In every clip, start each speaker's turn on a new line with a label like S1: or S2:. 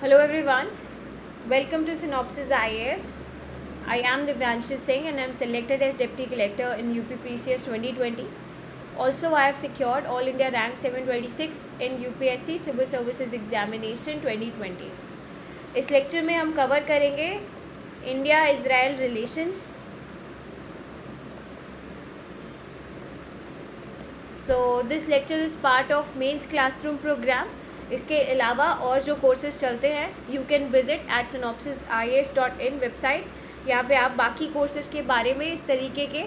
S1: Hello everyone, welcome to Synopsis IAS. I am Divyanshi Singh and I am selected as Deputy Collector in UPPCS 2020. Also, I have secured All India Rank 726 in UPSC Civil Services Examination 2020. इस lecture में हम cover करेंगे India Israel relations. So this lecture is part of mains classroom programme. इसके अलावा और जो courses चलते हैं you can visit at synopsisias.in website. यहाँ पे आप बाकी कोर्सेज के बारे में इस तरीके के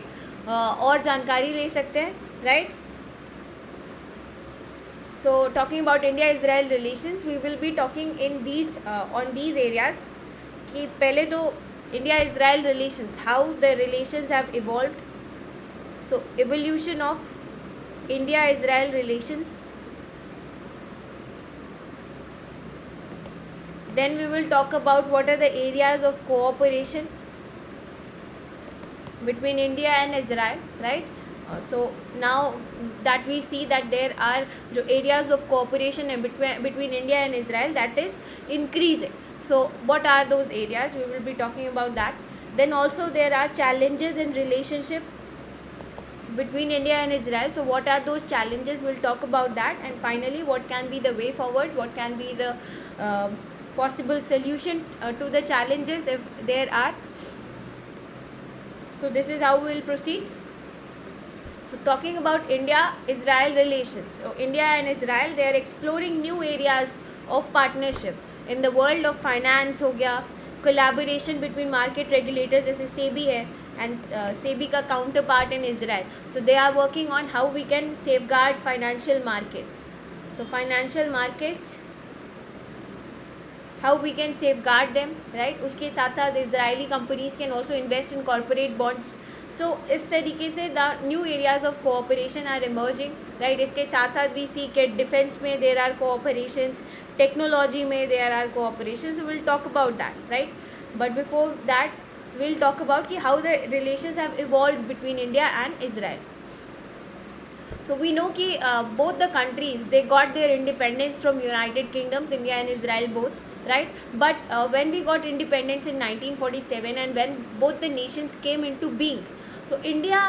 S1: और जानकारी ले सकते हैं, right. So talking about India Israel relations, we will be talking in these on these areas. कि पहले तो India Israel relations, how the relations have evolved. So evolution of India Israel relations. Then we will talk about what are the areas of cooperation between India and Israel, right? So now that we see that there are areas of cooperation between India and Israel, that is increasing. So what are those areas? We will be talking about that. Then also there are challenges in relationship between India and Israel. So what are those challenges? We'll talk about that. And finally, what can be the way forward? What can be the possible solution to the challenges if there are. So this is how we will proceed. So talking about India-Israel relations. So India and Israel, they are exploring new areas of partnership in the world of finance हो गया, collaboration between market regulators जैसे SEBI है and SEBI का counterpart in Israel. So they are working on how we can safeguard financial markets. So financial markets, how we can safeguard them, right. उसके साथ साथ Israeli companies can also invest in corporate bonds. So इस तरीके से the new areas of cooperation are emerging, right. इसके साथ साथ we सी के डिफेंस में देर आर कोऑपरेशंस, टेक्नोलॉजी में there are cooperations. Will talk about that, right. But before that will talk about कि how the relations have evolved between India and Israel. So we know कि both the countries, they got their independence from United Kingdoms, India and Israel both, right. But when we got independence in 1947 and when both the nations came into being, so India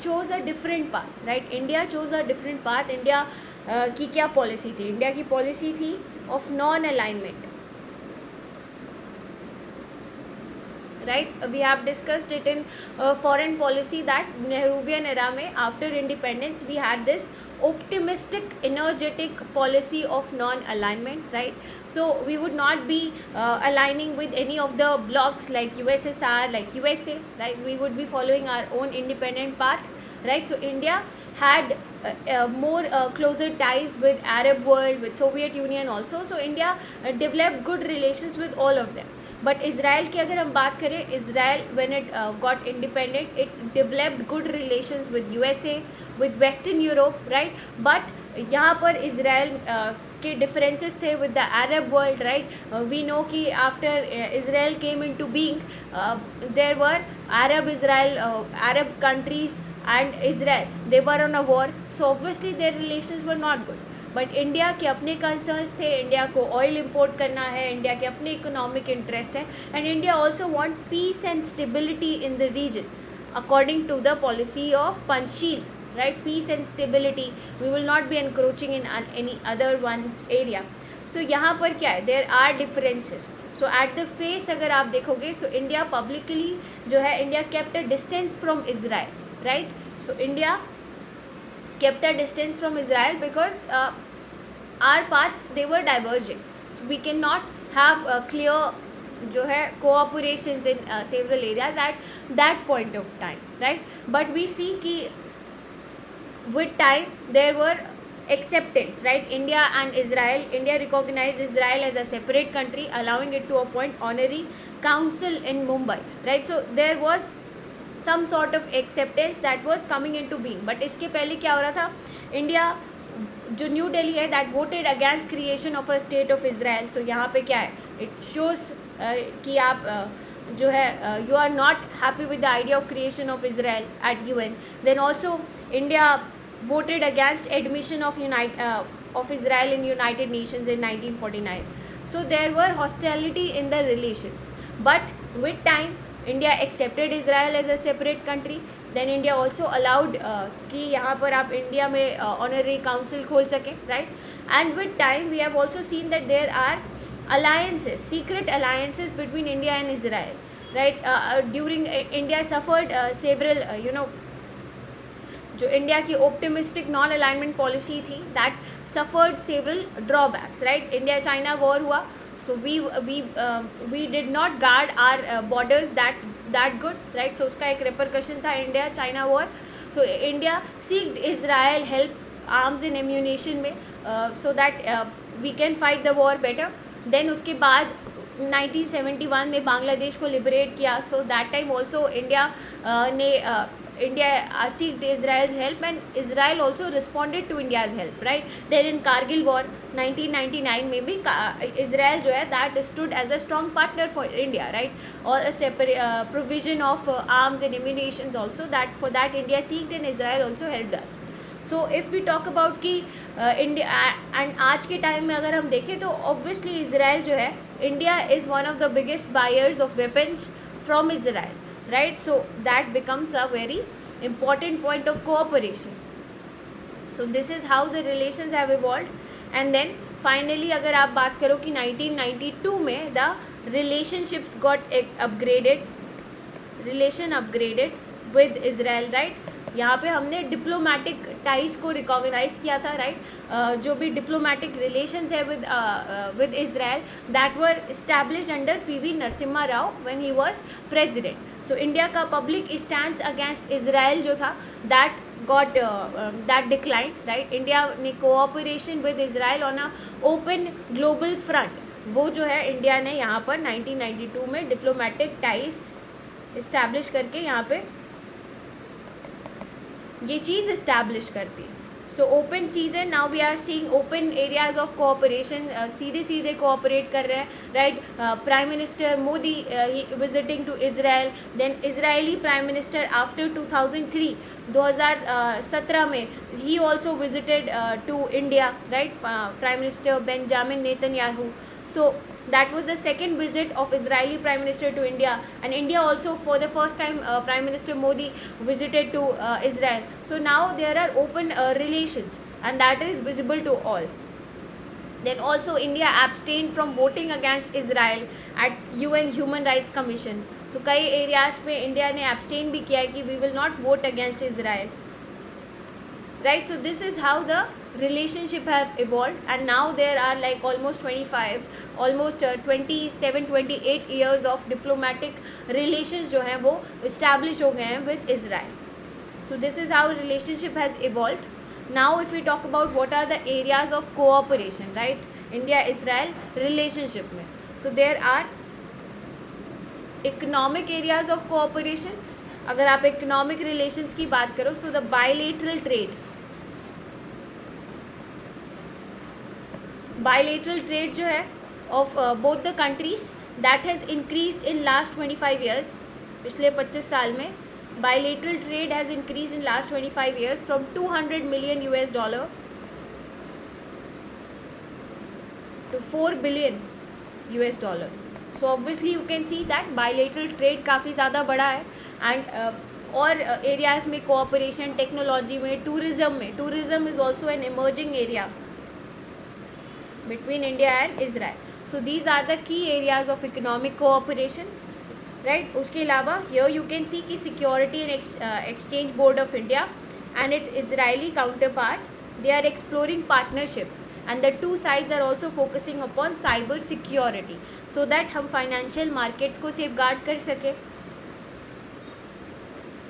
S1: chose a different path, right. India chose a different path. India की क्या policy थी? India की policy थी of non-alignment, right. We have discussed it in foreign policy that Nehruvian era में after independence we had this optimistic, energetic policy of non-alignment, right. So we would not be aligning with any of the blocs like USSR, like USA, right. We would be following our own independent path, right. So India had more closer ties with Arab world, with Soviet Union also. So India developed good relations with all of them. But Israel की अगर हम बात करें, Israel when it got independent it developed good relations with USA, with western Europe, right. But यहाँ पर Israel के differences थे with the Arab world, right. We know कि after Israel came into being there were Arab countries and Israel, they were on a war. So obviously their relations were not good. But India के अपने concerns थे. India को oil import करना है, India के अपने economic interest है, and India also want peace and stability in the region according to the policy of Panchsheel, right. Peace and stability, we will not be encroaching in any other one's area. So यहाँ पर क्या है, there are differences. So at the face अगर आप देखोगे, so India publicly जो है, India kept a distance from Israel, right. So India kept a distance from Israel because our paths, they were diverging. So we cannot have clear जो है cooperations in several areas at that point of time, right. But we see कि with time there were acceptance, right. India and Israel, India recognized Israel as a separate country, allowing it to appoint honorary council in Mumbai, right. So there was some sort of acceptance that was coming into being. but इसके पहले क्या हो रहा था, India जो new Delhi है that voted against creation of a state of Israel. तो यहाँ पे क्या है, इट शोज कि आप जो है you are not happy with the idea of creation of Israel at UN. Then also India voted against admission of of Israel in United Nations in 1949. So there were hostility in the relations, but with time India accepted Israel as a separate country. Then India also allowed कि यहाँ पर आप India में honorary council खोल सकें, right? And with time we have also seen that there are alliances, secret alliances between India and Israel, right? During India suffered several जो India की optimistic non alignment policy थी, that suffered several drawbacks, right? India China war हुआ तो we did not guard our borders that good, right? So उसका एक repercussion था India China war. So India seeked Israel help arms and ammunition में so that we can fight the war better. Then उसके बाद 1971 में बांग्लादेश को liberate किया. So that time also India ने India seeked Israel's help, and Israel also responded to India's help, right? Then in Kargil war 1999 में भी Israel जो है that stood as a strong partner for India, right? Or a separate provision of arms and ammunition also, that for that India seeked and Israel also helped us. So if we talk about कि India and आज के time में अगर हम देखें तो obviously Israel जो है, India is one of the biggest buyers of weapons from Israel, right? So that becomes a very important point of cooperation. So this is how the relations have evolved. And then finally अगर आप बात करो कि 1992 में the relationships got upgraded with Israel, right? यहाँ पे हमने diplomatic ties को रिकॉग्नाइज किया था, राइट? जो भी डिप्लोमेटिक रिलेशंस है with Israel that were establish under PV Narasimha Rao when he was president. So India का पब्लिक स्टैंड अगेंस्ट इजराइल जो था दैट डिक्लाइन, राइट? इंडिया ने cooperation with Israel on a open global front, वो जो है India ने यहाँ पर 1992 में डिप्लोमेटिक टाइज इस्टेब्लिश करके यहाँ पे ये चीज़ इस्टेब्लिश करती. So open season, now we are seeing open areas of cooperation, सीधे सीधे कोऑपरेट कर रहे हैं, right? Prime minister Modi visiting to Israel. Then Israeli prime minister after 2017 में ही also visited to India, right? Prime minister Benjamin Netanyahu. So that was the second visit of Israeli Prime Minister to India, and India also for the first time Prime Minister Modi visited to Israel. So now there are open relations, and that is visible to all. Then also India abstained from voting against Israel at UN Human Rights Commission. So कई areas पे India ने abstain भी किया है कि we will not vote against Israel, right? So this is how the relationship have evolved, and now there are like almost 27-28 years of diplomatic relations जो हैं वो establish हो गए हैं with Israel. So this is how relationship has evolved. Now if we talk about what are the areas of cooperation, right? India-Israel relationship में, so there are economic areas of cooperation. अगर आप economic relations की बात करो, so the bilateral trade जो है of both the countries, that has increased in last 25 years. पिछले 25 साल में bilateral trade has increased in last 25 years from $200 million to $4 billion. So obviously you can see that bilateral trade काफ़ी ज़्यादा बढ़ा है. and और areas में cooperation, technology में, tourism is also an emerging area between India and Israel. So these are the key areas of economic cooperation, right? उसके अलावा here you can see कि Security and Exchange Board of India and its Israeli counterpart, they are exploring partnerships, and the two sides are also focusing upon cyber security so that हम financial markets को safeguard कर सकें.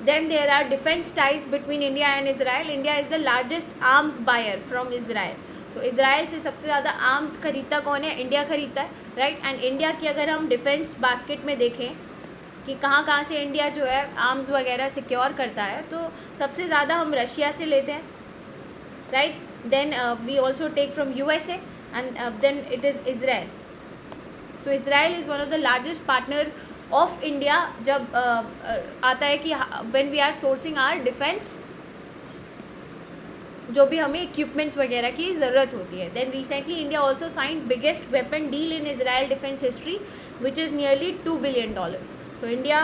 S1: Then there are defense ties between India and Israel. India is the largest arms buyer from Israel. So Israel से सबसे ज़्यादा arms खरीदता कौन है? इंडिया खरीदता है, राइट? एंड इंडिया की अगर हम डिफेंस बास्केट में देखें कि कहाँ कहाँ से इंडिया जो है आर्म्स वगैरह सिक्योर करता है, तो सबसे ज़्यादा हम रशिया से लेते हैं, right? Then we also take from USA, and then it is Israel. So Israel is one of the largest partner of India जब आता है कि when we are sourcing our defence जो भी हमें इक्विपमेंट्स वगैरह की ज़रूरत होती है. Then recently India also signed biggest weapon deal in Israel defence history which is nearly $2 billion. So India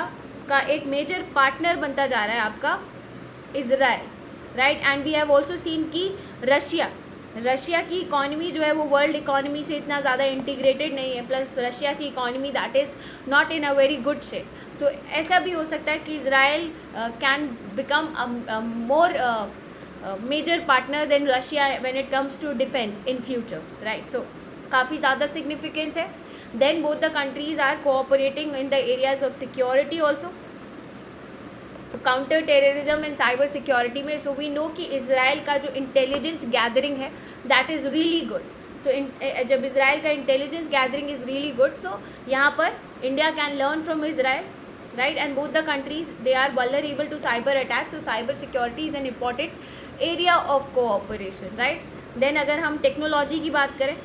S1: का एक मेजर पार्टनर बनता जा रहा है आपका Israel, right. And we have also seen कि रशिया की इकॉनमी जो है वो वर्ल्ड इकॉनमी से इतना ज़्यादा इंटीग्रेटेड नहीं है, प्लस रशिया की economy that is not in a very good shape. So ऐसा भी हो सकता है कि Israel can become more major partner than Russia when it comes to defence in future, right. So काफ़ी ज़्यादा सिग्निफिकेंस है. Then both the countries are cooperating in the areas of security also. So counter terrorism and cyber security में so we know कि Israel का जो intelligence gathering है that is really good. So जब Israel का intelligence gathering is really good, so यहाँ पर India can learn from Israel, right. And both the countries they are vulnerable to cyber attacks. So cyber security is an important area of cooperation, right. Then अगर हम technology की बात करें,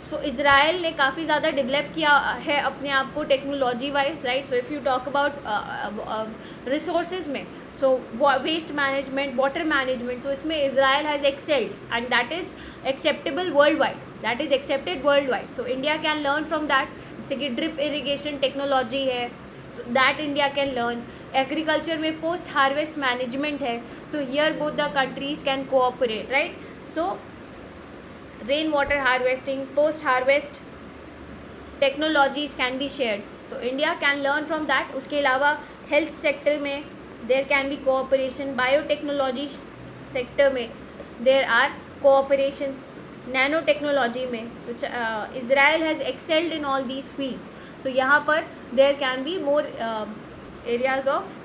S1: सो Israel ने काफ़ी ज़्यादा डेवलप किया है अपने आप को technology wise, right. So if you talk about resources में, सो वेस्ट मैनेजमेंट, वाटर मैनेजमेंट, तो इसमें Israel has excelled and that is acceptable world wide, that is accepted world wide. So India can learn from that. जैसे कि drip irrigation technology है, that India can learn. Agriculture में post harvest management है. So here both the countries can cooperate, right. So rain water harvesting, post harvest technologies can be shared. So India can learn from that. उसके अलावा health sector में there can be cooperation. Biotechnology sector में there are cooperation. Nano technology में Israel has excelled in all these fields. So यहाँ पर there can be more areas of,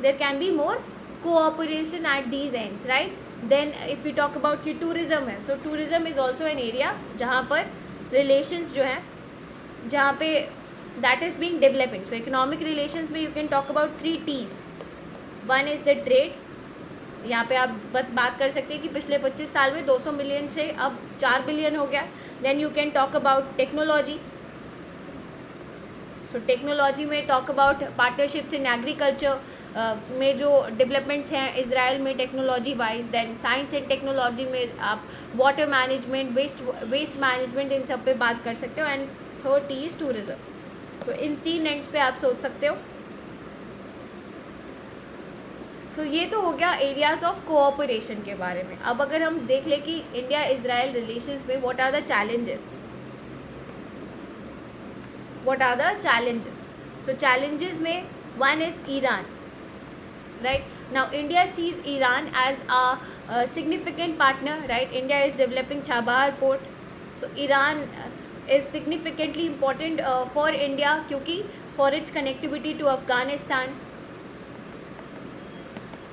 S1: there can be more cooperation at these ends, right. Then if you talk about कि tourism है, so tourism is also an area जहाँ पर relations जो हैं, जहाँ पे that is being developing. So economic relations में you can talk about 3 T's. One is the trade. यहाँ पे आप बात कर सकते हैं कि पिछले 25 साल में 200 मिलियन से अब 4 बिलियन हो गया. Then you can talk about technology. So technology में talk about partnerships in agriculture में जो डेवलपमेंट्स हैं इसराइल में technology wise. Then science and technology में आप वाटर मैनेजमेंट, वेस्ट मैनेजमेंट, इन सब पे बात कर सकते हो. And third T is tourism. तो इन 3 एंड्स पे आप सोच सकते हो. सो ये तो हो गया एरियाज ऑफ कोऑपरेशन के बारे में. अब अगर हम देख लें कि इंडिया इजराइल रिलेशंस में what are the challenges, what are the challenges. So challenges में one is Iran, right. Now India sees Iran as a significant partner, right. India is developing Chabahar port. So Iran is significantly important for India क्योंकि for its connectivity to Afghanistan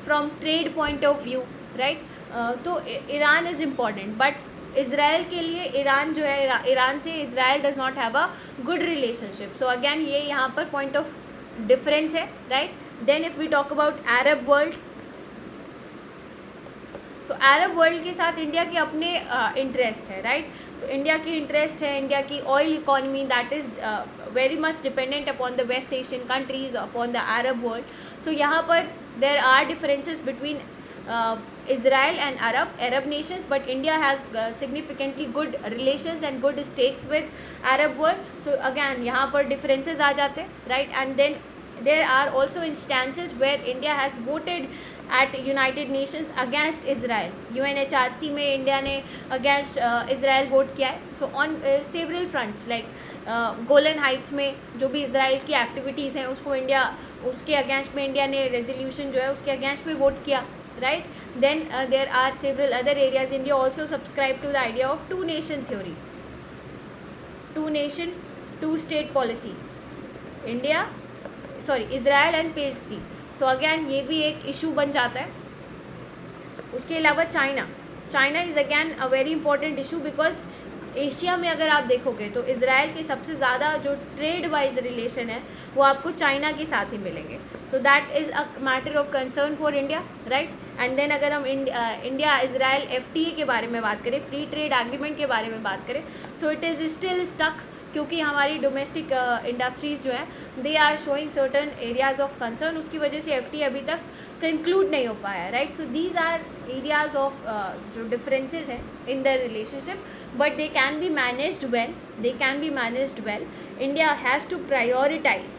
S1: from trade point of view, right. तो Iran is important, but Israel के लिए Iran जो है, Iran से Israel does not have a good relationship. So again ये यहाँ पर पॉइंट ऑफ डिफरेंस है, right. Then if we talk about Arab world, so Arab world के साथ इंडिया के अपने इंटरेस्ट है, राइट. सो इंडिया की इंटरेस्ट है, इंडिया की oil economy that is very much dependent upon the west Asian countries, upon the Arab world. सो यहाँ पर there are differences between Israel and Arab nations, but India has significantly good relations and good stakes with Arab world. So again यहाँ पर differences आ जाते हैं, right. And then there are also instances where India has voted at United Nations against Israel. UNHRC में India ने against Israel vote किया है. So on several fronts like Golan Heights में जो भी इसराइल की एक्टिविटीज़ हैं उसको इंडिया, उसके अगेंस्ट में इंडिया ने रेजोल्यूशन जो है उसके अगेंस्ट में वोट किया, right. Then there are several other areas. India also subscribed to the idea of two nation theory, two nation two state policy. Israel and Palestine. So again ये भी एक issue बन जाता है. उसके अलावा China is again a very important issue because Asia में अगर आप देखोगे तो इसराइल के सबसे ज़्यादा जो ट्रेड वाइज रिलेशन है वो आपको चाइना के साथ ही मिलेंगे. So that is a matter of concern for India, right. And then अगर हम इंडिया इसराइल FTA के बारे में बात करें, फ्री ट्रेड एग्रीमेंट के बारे में बात करें, so it is still stuck क्योंकि हमारी डोमेस्टिक इंडस्ट्रीज़ जो हैं they are showing certain areas of concern, उसकी वजह से FTA अभी तक कंक्लूड नहीं हो पाया, right. So these are areas of जो डिफरेंसेस हैं in the relationship, but they can be managed well. India has to prioritise,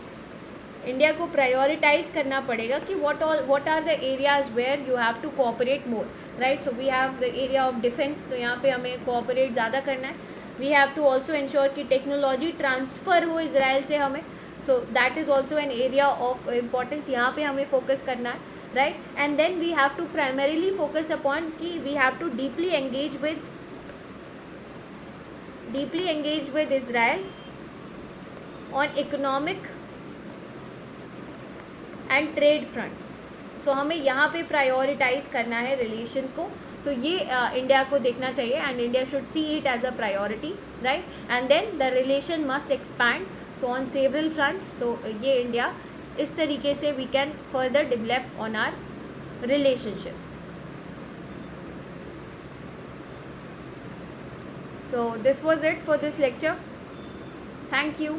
S1: India को प्रायोरिटाइज करना पड़ेगा कि what are the areas where you have to cooperate more, right. So we have the area of defence, तो यहाँ पे हमें cooperate ज़्यादा करना है. We have to also ensure कि टेक्नोलॉजी ट्रांसफ़र हो इसराइल से हमें, सो that is also an area of importance, यहाँ पे हमें फोकस करना है, right. And then we have to primarily focus upon कि we have to deeply engage with Israel on economic and trade front. So हमें यहाँ पे प्रायोरिटाइज करना है रिलेशन को, तो ये इंडिया को देखना चाहिए and India should see it as a priority, right. And then the relation must expand so on several fronts. तो ये इंडिया इस तरीके से we can further develop on our relationships. So this was it for this lecture. Thank you.